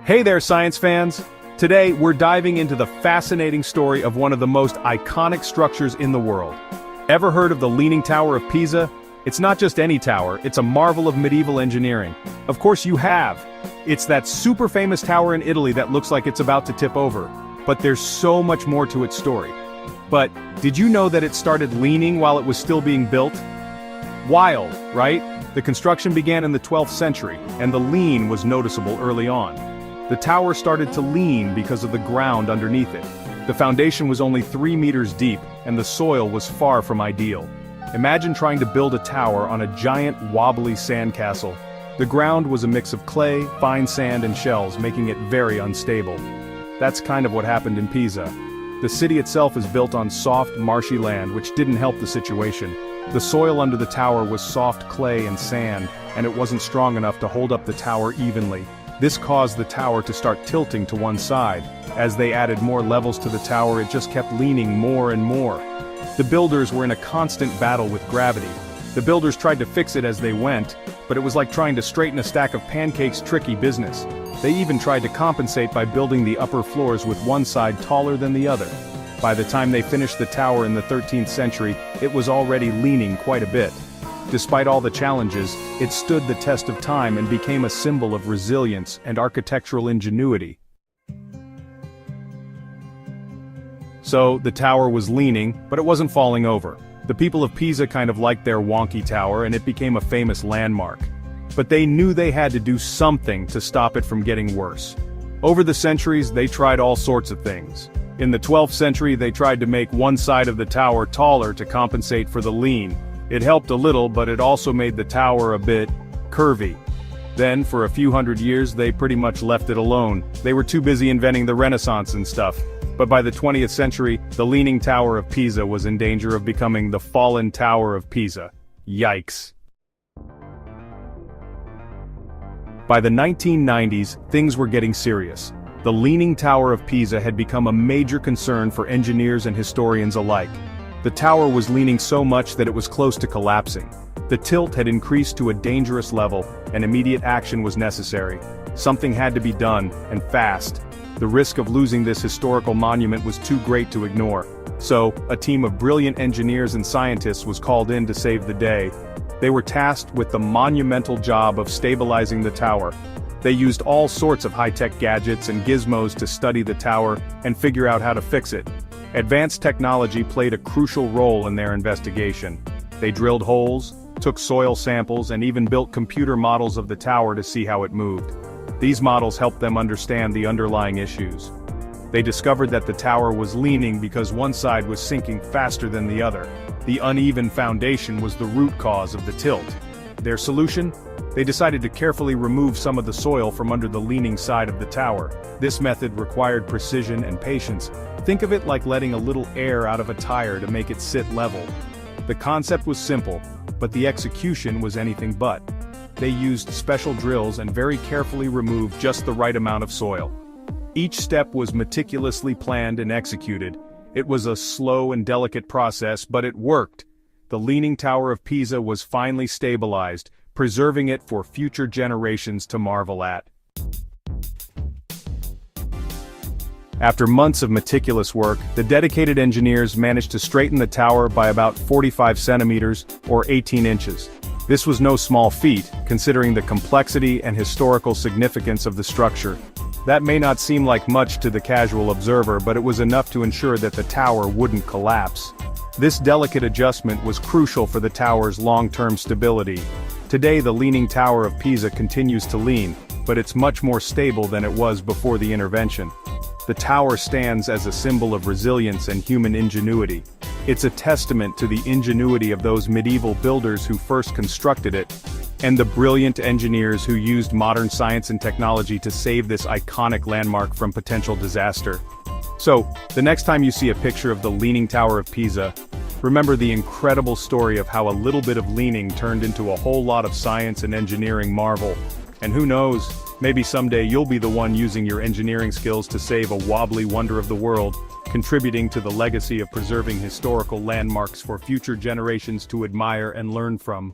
Hey there, science fans! Today, we're diving into the fascinating story of one of the most iconic structures in the world. Ever heard of the Leaning Tower of Pisa? It's not just any tower, it's a marvel of medieval engineering. Of course you have! It's that super famous tower in Italy that looks like it's about to tip over. But there's so much more to its story. But, did you know that it started leaning while it was still being built? Wild, right? The construction began in the 12th century, and the lean was noticeable early on. The tower started to lean because of the ground underneath it. The foundation was only 3 meters deep, and the soil was far from ideal. Imagine trying to build a tower on a giant wobbly sandcastle. The ground was a mix of clay, fine sand and shells, making it very unstable. That's kind of what happened in Pisa. The city itself is built on soft, marshy land, which didn't help the situation. The soil under the tower was soft clay and sand, and it wasn't strong enough to hold up the tower evenly. This caused the tower to start tilting to one side. As they added more levels to the tower, it just kept leaning more and more. The builders were in a constant battle with gravity. The builders tried to fix it as they went, but it was like trying to straighten a stack of pancakes. Tricky business. They even tried to compensate by building the upper floors with one side taller than the other. By the time they finished the tower in the 13th century, it was already leaning quite a bit. Despite all the challenges, it stood the test of time and became a symbol of resilience and architectural ingenuity. So, the tower was leaning, but it wasn't falling over. The people of Pisa kind of liked their wonky tower, and it became a famous landmark. But they knew they had to do something to stop it from getting worse. Over the centuries, they tried all sorts of things. In the 12th century, they tried to make one side of the tower taller to compensate for the lean. It helped a little, but it also made the tower a bit curvy. Then, for a few hundred years, they pretty much left it alone. They were too busy inventing the Renaissance and stuff. But by the 20th century, the Leaning Tower of Pisa was in danger of becoming the Fallen Tower of Pisa. Yikes. By the 1990s, things were getting serious. The Leaning Tower of Pisa had become a major concern for engineers and historians alike. The tower was leaning so much that it was close to collapsing. The tilt had increased to a dangerous level, and immediate action was necessary. Something had to be done, and fast. The risk of losing this historical monument was too great to ignore. So, a team of brilliant engineers and scientists was called in to save the day. They were tasked with the monumental job of stabilizing the tower. They used all sorts of high-tech gadgets and gizmos to study the tower and figure out how to fix it. Advanced technology played a crucial role in their investigation. They drilled holes, took soil samples, and even built computer models of the tower to see how it moved. These models helped them understand the underlying issues. They discovered that the tower was leaning because one side was sinking faster than the other. The uneven foundation was the root cause of the tilt. Their solution? They decided to carefully remove some of the soil from under the leaning side of the tower. This method required precision and patience. Think of it like letting a little air out of a tire to make it sit level. The concept was simple, but the execution was anything but. They used special drills and very carefully removed just the right amount of soil. Each step was meticulously planned and executed. It was a slow and delicate process, but it worked. The Leaning Tower of Pisa was finally stabilized, preserving it for future generations to marvel at. After months of meticulous work, the dedicated engineers managed to straighten the tower by about 45 centimeters, or 18 inches. This was no small feat, considering the complexity and historical significance of the structure. That may not seem like much to the casual observer, but it was enough to ensure that the tower wouldn't collapse. This delicate adjustment was crucial for the tower's long-term stability. Today, the Leaning Tower of Pisa continues to lean, but it's much more stable than it was before the intervention. The tower stands as a symbol of resilience and human ingenuity. It's a testament to the ingenuity of those medieval builders who first constructed it, and the brilliant engineers who used modern science and technology to save this iconic landmark from potential disaster. So, the next time you see a picture of the Leaning Tower of Pisa, remember the incredible story of how a little bit of leaning turned into a whole lot of science and engineering marvel. And who knows, maybe someday you'll be the one using your engineering skills to save a wobbly wonder of the world, contributing to the legacy of preserving historical landmarks for future generations to admire and learn from.